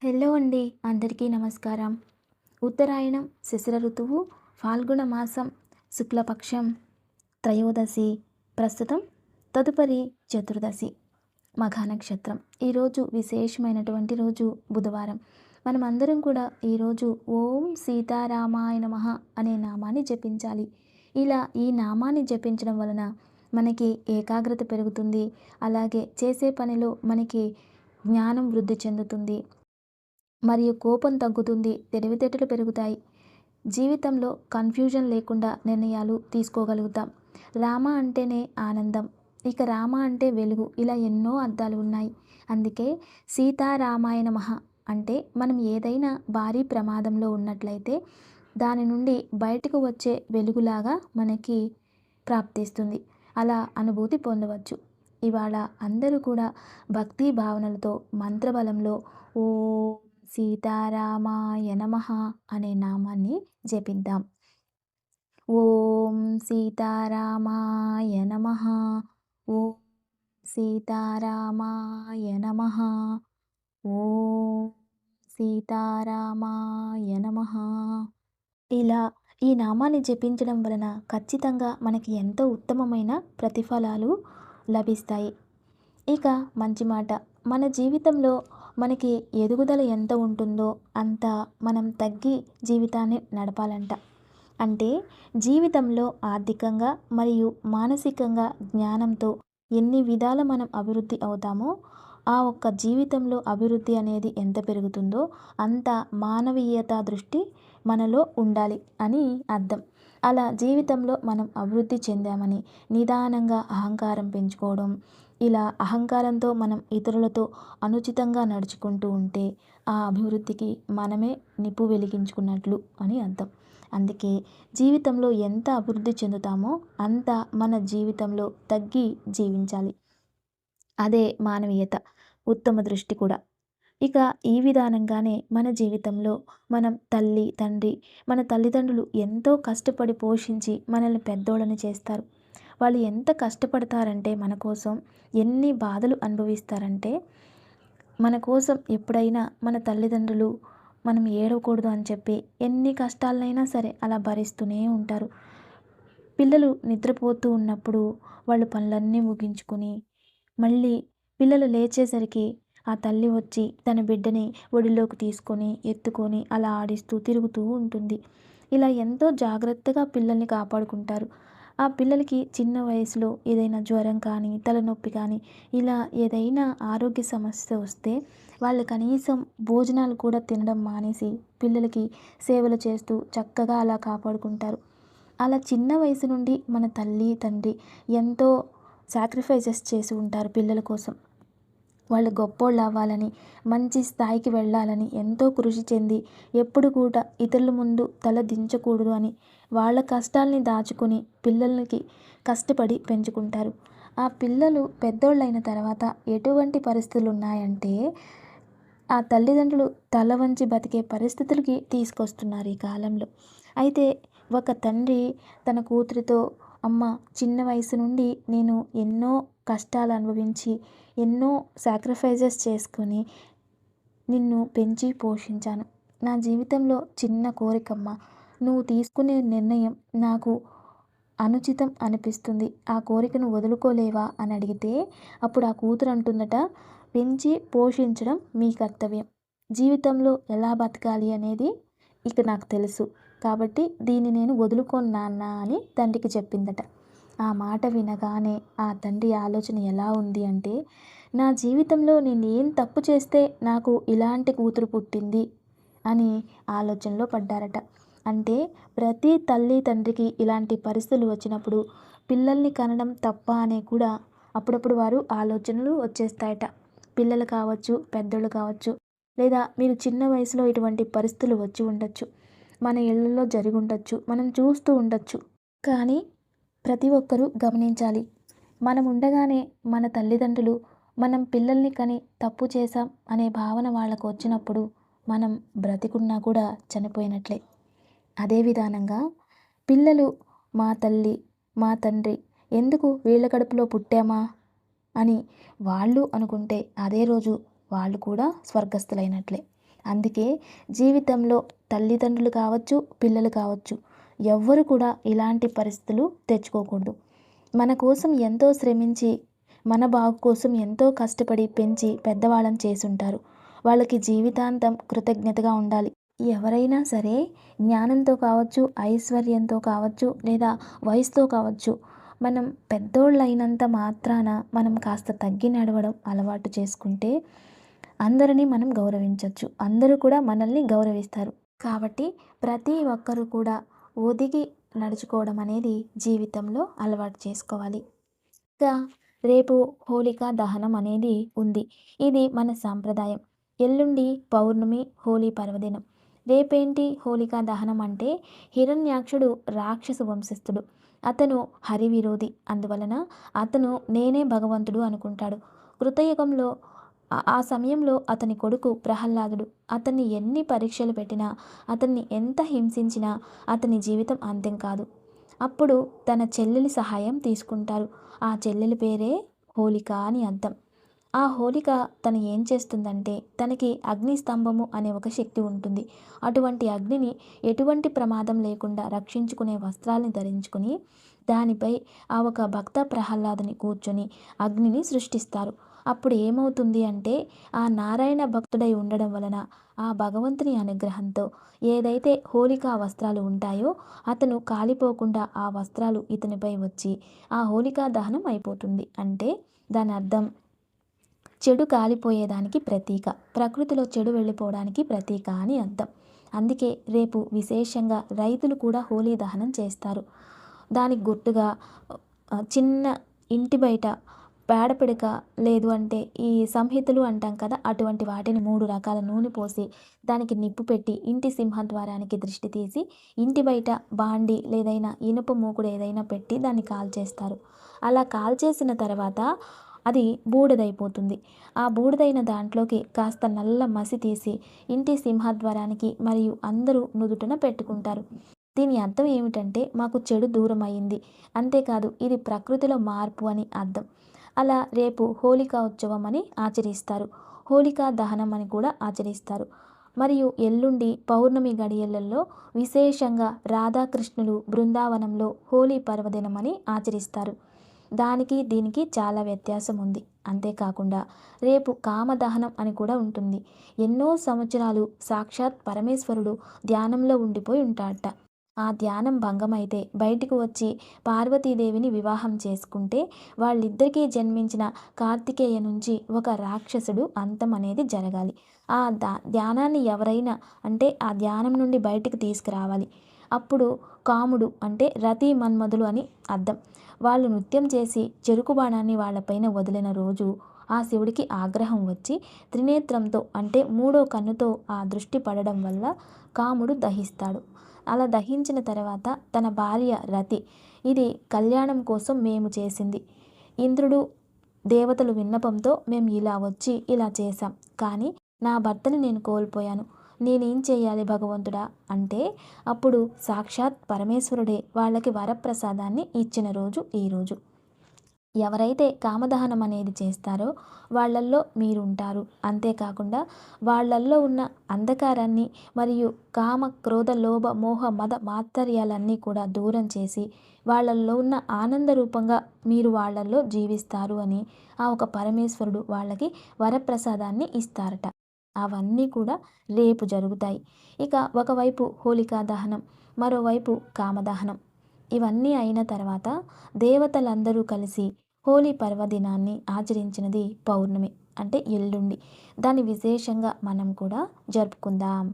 Hello అండి, అందరికీ నమస్కారం. ఉత్తరాయణం శిశిర ఋతువు ఫాల్గుణ మాసం శుక్లపక్షం త్రయోదశి, ప్రస్తుతం తదుపరి చతుర్దశి మఘ నక్షత్రం. ఈరోజు విశేషమైనటువంటి రోజు బుధవారం. మనమందరం కూడా ఈరోజు ఓం సీతారామాయ నమః అనే నామాన్ని జపించాలి. ఇలా ఈ నామాన్ని జపించడం వలన మనకి ఏకాగ్రత పెరుగుతుంది. అలాగే చేసే పనిలో మనకి జ్ఞానం వృద్ధి చెందుతుంది మరియు కోపం తగ్గుతుంది, తెలివితేటలు పెరుగుతాయి. జీవితంలో కన్ఫ్యూజన్ లేకుండా నిర్ణయాలు తీసుకోగలుగుతాం. రామ అంటేనే ఆనందం, ఇక రామ అంటే వెలుగు, ఇలా ఎన్నో అర్థాలు ఉన్నాయి. అందుకే సీతారామాయ నమః అంటే మనం ఏదైనా భారీ ప్రమాదంలో ఉన్నట్లయితే దాని నుండి బయటకు వచ్చే వెలుగులాగా మనకి ప్రాప్తిస్తుంది. అలా అనుభూతి పొందవచ్చు. ఇవాళ అందరూ కూడా భక్తి భావనలతో మంత్రబలంలో ఓ సీతారామాయ నమః అనే నామాన్ని జపిద్దాం. ఓం సీతారామాయ నమః, ఓం సీతారామాయ నమః, ఓం సీతారామాయ నమః. ఇలా ఈ నామాన్ని జపించడం వలన ఖచ్చితంగా మనకి ఎంతో ఉత్తమమైన ప్రతిఫలాలు లభిస్తాయి. ఇక మంచి మాట, మన జీవితంలో మనకి ఎదుగుదల ఎంత ఉంటుందో అంత మనం తగ్గి జీవితాన్ని నడపాలంట. అంటే జీవితంలో ఆర్థికంగా మరియు మానసికంగా జ్ఞానంతో ఎన్ని విధాల మనం అభివృద్ధి అవుతామో ఆ ఒక్క జీవితంలో అభివృద్ధి అనేది ఎంత పెరుగుతుందో అంత మానవీయత దృష్టి మనలో ఉండాలి అని అర్థం. అలా జీవితంలో మనం అభివృద్ధి చెందామని నిదానంగా అహంకారం పెంచుకోవడం, ఇలా అహంకారంతో మనం ఇతరులతో అనుచితంగా నడుచుకుంటూ ఉంటే ఆ అభివృద్ధికి మనమే నిప్పు వెలిగించుకున్నట్లు అని అర్థం. అందుకే జీవితంలో ఎంత అభివృద్ధి చెందుతామో అంత మన జీవితంలో తగ్గి జీవించాలి. అదే మానవీయత, ఉత్తమ దృష్టి కూడా. ఇక ఈ విధానంగానే మన జీవితంలో మనం తల్లి తండ్రి, మన తల్లిదండ్రులు ఎంతో కష్టపడి పోషించి మనల్ని పెద్దోళ్ళని చేస్తారు. వాళ్ళు ఎంత కష్టపడతారంటే మన కోసం ఎన్ని బాధలు అనుభవిస్తారంటే, మన కోసం ఎప్పుడైనా మన తల్లిదండ్రులు మనం ఏడవకూడదు అని చెప్పి ఎన్ని కష్టాలనైనా సరే అలా భరిస్తూనే ఉంటారు. పిల్లలు నిద్రపోతూ ఉన్నప్పుడు వాళ్ళు పనులన్నీ ముగించుకొని మళ్ళీ పిల్లలు లేచేసరికి ఆ తల్లి వచ్చి తన బిడ్డని ఒడిలోకి తీసుకొని ఎత్తుకొని అలా ఆడిస్తూ తిరుగుతూ ఉంటుంది. ఇలా ఎంతో జాగ్రత్తగా పిల్లల్ని కాపాడుకుంటారు. ఆ పిల్లలకి చిన్న వయసులో ఏదైనా జ్వరం కానీ తలనొప్పి కానీ ఇలా ఏదైనా ఆరోగ్య సమస్య వస్తే వాళ్ళు కనీసం భోజనాలు కూడా తినడం మానేసి పిల్లలకి సేవలు చేస్తూ చక్కగా అలా కాపాడుకుంటారు. అలా చిన్న వయసు నుండి మన తల్లి తండ్రి ఎంతో సాక్రిఫైసెస్ చేసి ఉంటారు పిల్లల కోసం. వాళ్ళు గొప్పోళ్ళు అవ్వాలని, మంచి స్థాయికి వెళ్ళాలని ఎంతో కృషి చెంది ఎప్పుడు కూడా ఇతరుల ముందు తల దించకూడదు అని వాళ్ళ కష్టాల్ని దాచుకొని పిల్లలకి కష్టపడి పెంచుకుంటారు. ఆ పిల్లలు పెద్దోళ్ళైన తర్వాత ఎటువంటి పరిస్థితులు ఉన్నాయంటే ఆ తల్లిదండ్రులు తల వంచి బతికే పరిస్థితులకి తీసుకొస్తున్నారు ఈ కాలంలో. అయితే ఒక తండ్రి తన కూతురితో, అమ్మ చిన్న వయసు నుండి నేను ఎన్నో కష్టాలు అనుభవించి ఎన్నో సాక్రిఫైజెస్ చేసుకొని నిన్ను పెంచి పోషించాను. నా జీవితంలో చిన్న కోరికమ్మ, నువ్వు తీసుకునే నిర్ణయం నాకు అనుచితం అనిపిస్తుంది, ఆ కోరికను వదులుకోలేవా అని అడిగితే అప్పుడు ఆ కూతురు అంటుందట, పెంచి పోషించడం మీ కర్తవ్యం, జీవితంలో ఎలా బతకాలి అనేది ఇక నాకు తెలుసు, కాబట్టి దీన్ని నేను వదులుకోను నాన్న అని తండ్రికి చెప్పిందట. ఆ మాట వినగానే ఆ తండ్రి ఆలోచన ఎలా ఉంది అంటే, నా జీవితంలో నేను ఏం తప్పు చేస్తే నాకు ఇలాంటి కూతురు పుట్టింది అని ఆలోచనలో పడ్డారట. అంటే ప్రతి తల్లి తండ్రికి ఇలాంటి పరిస్థితులు వచ్చినప్పుడు పిల్లల్ని కనడం తప్ప అనే కూడా అప్పుడప్పుడు వారు ఆలోచనలు వచ్చేస్తాయట. పిల్లలు కావచ్చు, పెద్దోళ్ళు కావచ్చు, లేదా మీరు చిన్న వయసులో ఇటువంటి పరిస్థితులు వచ్చి ఉండొచ్చు, మన ఇళ్ళల్లో జరిగి ఉండొచ్చు, మనం చూస్తూ ఉండొచ్చు. కానీ ప్రతి ఒక్కరూ గమనించాలి, మనం ఉండగానే మన తల్లిదండ్రులు మనం పిల్లల్ని కని తప్పు చేశాం అనే భావన వాళ్ళకు వచ్చినప్పుడు మనం బ్రతికున్నా కూడా చనిపోయినట్లే. అదే విధానంగా పిల్లలు మా తల్లి మా తండ్రి ఎందుకు వీళ్ళ కడుపులో పుట్టామా అని వాళ్ళు అనుకుంటే అదే రోజు వాళ్ళు కూడా స్వర్గస్థులైనట్లే. అందుకే జీవితంలో తల్లిదండ్రులు కావచ్చు, పిల్లలు కావచ్చు, ఎవ్వరు కూడా ఇలాంటి పరిస్థితులు తెచ్చుకోకూడదు. మన కోసం ఎంతో శ్రమించి, మన బాగు కోసం ఎంతో కష్టపడి పెంచి పెద్దవాళ్ళని చేసుంటారు. వాళ్ళకి జీవితాంతం కృతజ్ఞతగా ఉండాలి. ఎవరైనా సరే జ్ఞానంతో కావచ్చు, ఐశ్వర్యంతో కావచ్చు, లేదా వయసుతో కావచ్చు, మనం పెద్దోళ్ళయినంత మాత్రాన మనం కాస్త తగ్గి నడవడం అలవాటు చేసుకుంటే అందరినీ మనం గౌరవించొచ్చు. అందరూ కూడా మనల్ని గౌరవిస్తారు. కాబట్టి ప్రతి ఒక్కరు కూడా ఒదిగి నడుచుకోవడం అనేది జీవితంలో అలవాటు చేసుకోవాలి. ఇంకా రేపు హోలికా దహనం అనేది ఉంది. ఇది మన సాంప్రదాయం. ఎల్లుండి పౌర్ణమి, హోలీ పర్వదినం. రేపేంటి హోలికా దహనం అంటే హిరణ్యాక్షుడు రాక్షస వంశస్థుడు. అతను హరి విరోధి. అందువలన అతను నేనే భగవంతుడు అనుకుంటాడు. కృతయుగంలో ఆ సమయంలో అతని కొడుకు ప్రహ్లాదుడు అతన్ని ఎన్ని పరీక్షలు పెట్టినా, అతన్ని ఎంత హింసించినా అతని జీవితం అంతం కాదు. అప్పుడు తన చెల్లెలి సహాయం తీసుకుంటారు. ఆ చెల్లెలి పేరే హోలిక అని అర్థం. ఆ హోలిక తను ఏం చేస్తుందంటే తనకి అగ్ని స్తంభము అనే ఒక శక్తి ఉంటుంది. అటువంటి అగ్నిని ఎటువంటి ప్రమాదం లేకుండా రక్షించుకునే వస్త్రాలను ధరించుకుని దానిపై ఆ ఒక భక్త ప్రహ్లాదుని కూర్చొని అగ్నిని సృష్టిస్తారు. అప్పుడు ఏమవుతుంది అంటే ఆ నారాయణ భక్తుడై ఉండడం వలన ఆ భగవంతుని అనుగ్రహంతో ఏదైతే హోలికా వస్త్రాలు ఉంటాయో అతను కాలిపోకుండా ఆ వస్త్రాలు ఇతనిపై వచ్చి ఆ హోలికా దహనం అయిపోతుంది. అంటే దాని అర్థం చెడు కాలిపోయేదానికి ప్రతీక, ప్రకృతిలో చెడు వెళ్ళిపోవడానికి ప్రతీక అని అర్థం. అందుకే రేపు విశేషంగా రైతులు కూడా హోలీ దహనం చేస్తారు. దానికి గుర్తుగా చిన్న ఇంటి బయట పేడ పిడక లేదు అంటే ఈ సంహితలు అంటాం కదా, అటువంటి వాటిని 3 రకాల నూనె పోసి దానికి నిప్పు పెట్టి ఇంటి సింహద్వారానికి దృష్టి తీసి ఇంటి బయట బాండి లేదైనా ఇనుప మూకుడు ఏదైనా పెట్టి దాన్ని కాల్చేస్తారు. అలా కాల్చేసిన తర్వాత అది బూడిదైపోతుంది. ఆ బూడిదైన దాంట్లోకి కాస్త నల్ల మసి తీసి ఇంటి సింహద్వారానికి మరియు అందరూ నుదుటన పెట్టుకుంటారు. దీని అర్థం ఏమిటంటే మాకు చెడు దూరం అయింది, అంతేకాదు ఇది ప్రకృతిలో మార్పు అని అర్థం. అలా రేపు హోలికా ఉత్సవం అని ఆచరిస్తారు. హోలికా దహనం అని కూడా ఆచరిస్తారు. మరియు ఎల్లుండి పౌర్ణమి గడియలలో విశేషంగా రాధాకృష్ణులు బృందావనంలో హోలీ పర్వదినం అని ఆచరిస్తారు. దానికి దీనికి చాలా వ్యత్యాసం ఉంది. అంతేకాకుండా రేపు కామదహనం అని కూడా ఉంటుంది. ఎన్నో సంవత్సరాలు సాక్షాత్ పరమేశ్వరుడు ధ్యానంలో ఉండిపోయి ఉంటాడట. ఆ ధ్యానం భంగమైతే బయటికి వచ్చి పార్వతీదేవిని వివాహం చేసుకుంటే వాళ్ళిద్దరికీ జన్మించిన కార్తికేయ నుంచి ఒక రాక్షసుడు అంతం అనేది జరగాలి. ఆ ధ్యానాన్ని ఎవరైనా అంటే ఆ ధ్యానం నుండి బయటికి తీసుకురావాలి. అప్పుడు కాముడు అంటే రతి మన్మధులు అని అర్థం. వాళ్ళు నృత్యం చేసి చెరుకు బాణాన్ని వాళ్ళపైన వదిలిన రోజు ఆ శివుడికి ఆగ్రహం వచ్చి త్రినేత్రంతో అంటే 3వ కన్నుతో ఆ దృష్టి పడడం వల్ల కాముడు దహిస్తాడు. అలా దహించిన తర్వాత తన భార్య రతి ఇది కళ్యాణం కోసం మేము చేసింది. ఇంద్రుడు దేవతలు విన్నపంతో మేము ఇలా వచ్చి ఇలా చేశాం. కానీ నా భర్తని నేను కోల్పోయాను. నేనేం చేయాలి భగవంతుడా అంటే అప్పుడు సాక్షాత్ పరమేశ్వరుడే వాళ్ళకి వరప్రసాదాన్ని ఇచ్చిన రోజు ఈరోజు. ఎవరైతే కామదహనం అనేది చేస్తారో వాళ్ళల్లో మీరుంటారు. అంతేకాకుండా వాళ్ళల్లో ఉన్న అంధకారాన్ని మరియు కామ క్రోధ లోభ మోహ మద మాత్సర్యాలన్నీ కూడా దూరం చేసి వాళ్ళల్లో ఉన్న ఆనంద రూపంగా మీరు వాళ్ళల్లో జీవిస్తారు అని ఆ ఒక పరమేశ్వరుడు వాళ్ళకి వరప్రసాదాన్ని ఇస్తారట. అవన్నీ కూడా రేపు జరుగుతాయి. ఇక ఒకవైపు హోలికా దహనం, మరోవైపు కామదహనం. ఇవన్నీ అయిన తర్వాత దేవతలందరూ కలిసి హోలీ పర్వదినాన్ని ఆచరించినది పౌర్ణమి అంటే ఎల్లుండి. దాన్ని విశేషంగా మనం కూడా జరుపుకుందాం.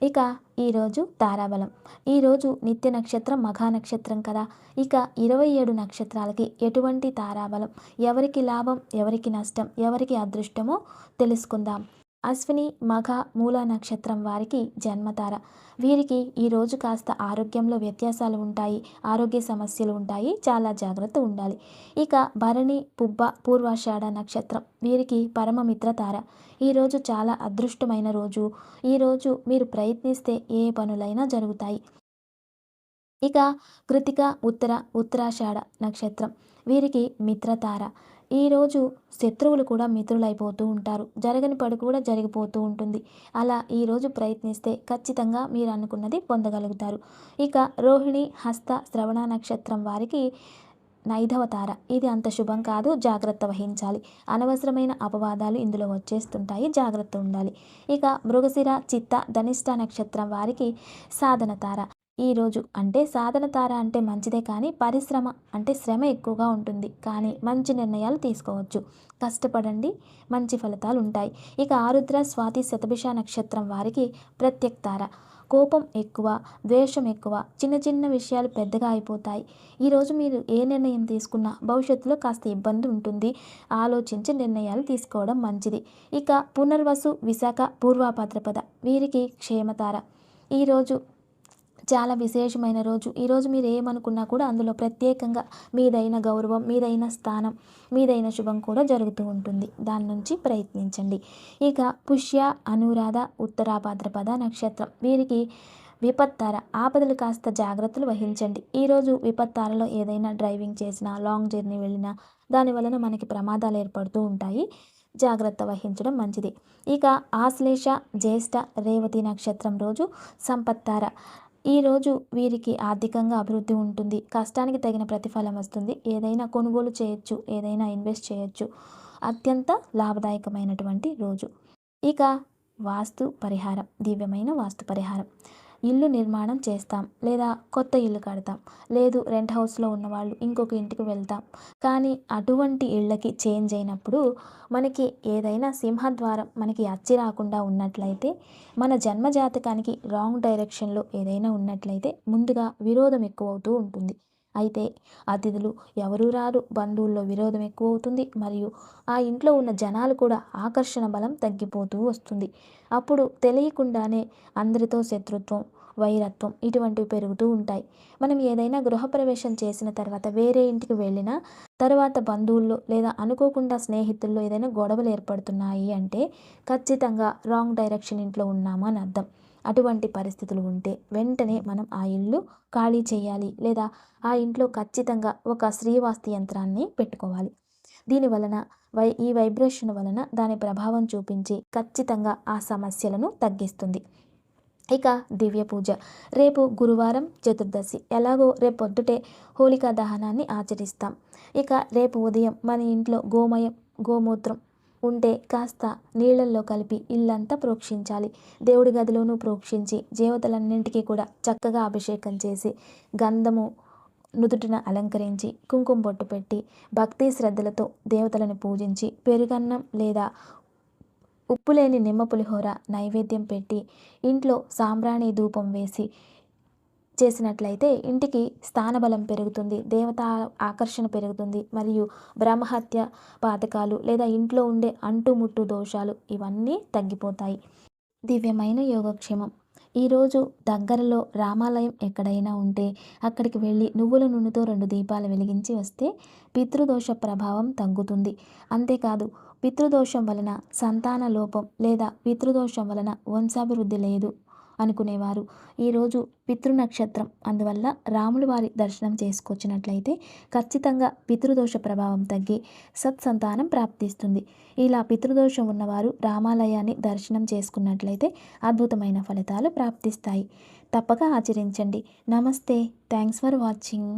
ఇక ఈరోజు తారాబలం. ఈరోజు నిత్య నక్షత్రం మఘా నక్షత్రం కదా. ఇక 27 నక్షత్రాలకి ఎటువంటి తారాబలం, ఎవరికి లాభం, ఎవరికి నష్టం, ఎవరికి అదృష్టమో తెలుసుకుందాం. అశ్విని మఘ మూల నక్షత్రం వారికి జన్మతార. వీరికి ఈరోజు కాస్త ఆరోగ్యంలో వ్యత్యాసాలు ఉంటాయి, ఆరోగ్య సమస్యలు ఉంటాయి, చాలా జాగ్రత్త ఉండాలి. ఇక భరణి పుబ్బ పూర్వాషాఢ నక్షత్రం వీరికి పరమమిత్ర తార. ఈరోజు చాలా అదృష్టమైన రోజు. ఈరోజు మీరు ప్రయత్నిస్తే ఏ పనులైనా జరుగుతాయి. ఇక కృతిక ఉత్తరాషాఢ నక్షత్రం వీరికి మిత్రతార. ఈరోజు శత్రువులు కూడా మిత్రులైపోతూ ఉంటారు. జరగని పని కూడా జరిగిపోతూ ఉంటుంది. అలా ఈరోజు ప్రయత్నిస్తే ఖచ్చితంగా మీరు అనుకున్నది పొందగలుగుతారు. ఇక రోహిణి, హస్త, శ్రవణ నక్షత్రం వారికి 5వ తార. ఇది అంత శుభం కాదు. జాగ్రత్త వహించాలి. అనవసరమైన అపవాదాలు ఇందులో వచ్చేస్తుంటాయి. జాగ్రత్త ఉండాలి. ఇక మృగశిర, చిత్త, ధనిష్ట నక్షత్రం వారికి సాధన తార. ఈరోజు అంటే సాధన తార అంటే మంచిదే, కానీ పరిశ్రమ అంటే శ్రమ ఎక్కువగా ఉంటుంది. కానీ మంచి నిర్ణయాలు తీసుకోవచ్చు. కష్టపడండి, మంచి ఫలితాలు ఉంటాయి. ఇక ఆరుద్ర, స్వాతి, శతభిష నక్షత్రం వారికి ప్రత్యక్ తార. కోపం ఎక్కువ, ద్వేషం ఎక్కువ, చిన్న చిన్న విషయాలు పెద్దగా అయిపోతాయి. ఈరోజు మీరు ఏ నిర్ణయం తీసుకున్నా భవిష్యత్తులో కాస్త ఇబ్బంది ఉంటుంది. ఆలోచించి నిర్ణయాలు తీసుకోవడం మంచిది. ఇక పునర్వసు, విశాఖ, పూర్వభద్రపద వీరికి క్షేమతార. ఈరోజు చాలా విశేషమైన రోజు. ఈరోజు మీరు ఏమనుకున్నా కూడా అందులో ప్రత్యేకంగా మీదైన గౌరవం, మీదైన స్థానం, మీదైన శుభం కూడా జరుగుతూ ఉంటుంది. దాని నుంచి ప్రయత్నించండి. ఇక పుష్య, అనురాధ, ఉత్తరాభాద్రపద నక్షత్రం వీరికి విపత్తార. ఆపదలు కాస్త జాగ్రత్తలు వహించండి. ఈరోజు విపత్తారలో ఏదైనా డ్రైవింగ్ చేసినా, లాంగ్ జర్నీ వెళ్ళినా దాని వలన మనకి ప్రమాదాలు ఏర్పడుతూ ఉంటాయి. జాగ్రత్త వహించడం మంచిది. ఇక ఆశ్లేష, జ్యేష్ఠ, రేవతి నక్షత్రం రోజు సంపత్తార. ఈరోజు వీరికి ఆర్థికంగా అభివృద్ధి ఉంటుంది. కష్టానికి తగిన ప్రతిఫలం వస్తుంది. ఏదైనా కొనుగోలు చేయొచ్చు, ఏదైనా ఇన్వెస్ట్ చేయొచ్చు. అత్యంత లాభదాయకమైనటువంటి రోజు. ఇక వాస్తు పరిహారం, దివ్యమైన వాస్తు పరిహారం. ఇల్లు నిర్మాణం చేస్తాం, లేదా కొత్త ఇల్లు కడతాం, లేదు రెంట్ హౌస్లో ఉన్నవాళ్ళు ఇంకొక ఇంటికి వెళ్తాం. కానీ అటువంటి ఇళ్ళకి చేంజ్ అయినప్పుడు మనకి ఏదైనా సింహద్వారం మనకి అచ్చి రాకుండా ఉన్నట్లయితే, మన జన్మజాతకానికి రాంగ్ డైరెక్షన్లో ఏదైనా ఉన్నట్లయితే ముందుగా విరోధం ఎక్కువ అవుతూ ఉంటుంది. అయితే అతిథులు ఎవరూ రారు, బంధువుల్లో విరోధం ఎక్కువ అవుతుంది, మరియు ఆ ఇంట్లో ఉన్న జనాలు కూడా ఆకర్షణ బలం తగ్గిపోతూ వస్తుంది. అప్పుడు తెలియకుండానే అందరితో శత్రుత్వం, వైరత్వం ఇటువంటివి పెరుగుతూ ఉంటాయి. మనం ఏదైనా గృహప్రవేశం చేసిన తర్వాత వేరే ఇంటికి వెళ్ళినా తర్వాత బంధువుల్లో లేదా అనుకోకుండా స్నేహితుల్లో ఏదైనా గొడవలు ఏర్పడుతున్నాయి అంటే ఖచ్చితంగా రాంగ్ డైరెక్షన్ ఇంట్లో ఉన్నాము అని అర్థం. అటువంటి పరిస్థితులు ఉంటే వెంటనే మనం ఆ ఇల్లు ఖాళీ చేయాలి, లేదా ఆ ఇంట్లో ఖచ్చితంగా ఒక శ్రీవాస్తు యంత్రాన్ని పెట్టుకోవాలి. దీని వలన ఈ వైబ్రేషన్ వలన దాని ప్రభావం చూపించి ఖచ్చితంగా ఆ సమస్యలను తగ్గిస్తుంది. ఇక దివ్య పూజ. రేపు గురువారం చతుర్దశి. ఎలాగో రేపు పొద్దుటే హోలికా దహనాన్ని ఆచరిస్తాం. ఇక రేపు ఉదయం మన ఇంట్లో గోమూత్రం ఉంటే కాస్త నీళ్ళల్లో కలిపి ఇల్లంతా ప్రోక్షించాలి. దేవుడి గదిలోనూ ప్రోక్షించి దేవతలన్నింటికీ కూడా చక్కగా అభిషేకం చేసి, గంధము నుదుటిన అలంకరించి, కుంకుమ బొట్టు పెట్టి, భక్తి శ్రద్ధలతో దేవతలను పూజించి, పెరుగన్నం లేదా ఉప్పు లేని నిమ్మ పులిహోర నైవేద్యం పెట్టి, ఇంట్లో సాంబ్రాణి ధూపం వేసి చేసినట్లయితే ఇంటికి స్థానబలం పెరుగుతుంది, దేవత ఆకర్షణ పెరుగుతుంది, మరియు బ్రహ్మహత్య పాతకాలు లేదా ఇంట్లో ఉండే అంటుముట్టు దోషాలు ఇవన్నీ తగ్గిపోతాయి. దివ్యమైన యోగక్షేమం. ఈరోజు దగ్గరలో రామాలయం ఎక్కడైనా ఉంటే అక్కడికి వెళ్ళి నువ్వుల నూనెతో 2 దీపాలు వెలిగించి వస్తే పితృదోష ప్రభావం తగ్గుతుంది. అంతేకాదు, పితృదోషం వలన సంతాన లోపం లేదా పితృదోషం వలన వంశాభివృద్ధి లేదు అనుకునేవారు ఈరోజు పితృనక్షత్రం, అందువల్ల రాములు వారి దర్శనం చేసుకొచ్చినట్లయితే ఖచ్చితంగా పితృదోష ప్రభావం తగ్గి సత్సంతానం ప్రాప్తిస్తుంది. ఇలా పితృదోషం ఉన్నవారు రామాలయాన్ని దర్శనం చేసుకున్నట్లయితే అద్భుతమైన ఫలితాలు ప్రాప్తిస్తాయి. తప్పక ఆచరించండి. నమస్తే. Thanks for watching.